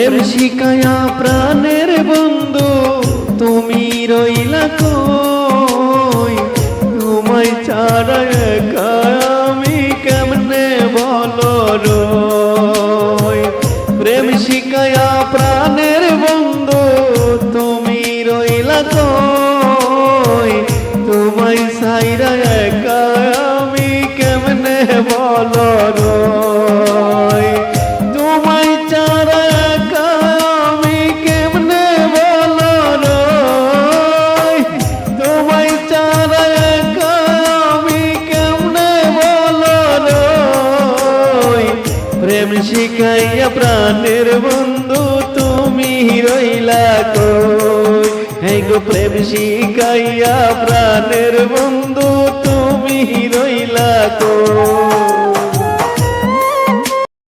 প্রেম শিখায়া প্রাণের বন্ধু তুমি রইলা কই, তোমায় ছাড়া একা আমি কেমনে বলো রই। প্রেম শিখায়া প্রাণের বন্ধু তুমি রইলা কই, তোমায় ছাড়া একা আমি কেমনে বলো রই। তোমায় ছাড়া একা আমি কেমনে বলো রই, তোমায় ছাড়া একা আমি কেমনে বলো রই। প্রেম শিখাইয়া প্রাণের বন্ধু তুমি রইলা কই, এই গো প্রেম শিখাইয়া প্রাণের বন্ধু তুমি রইলা কই।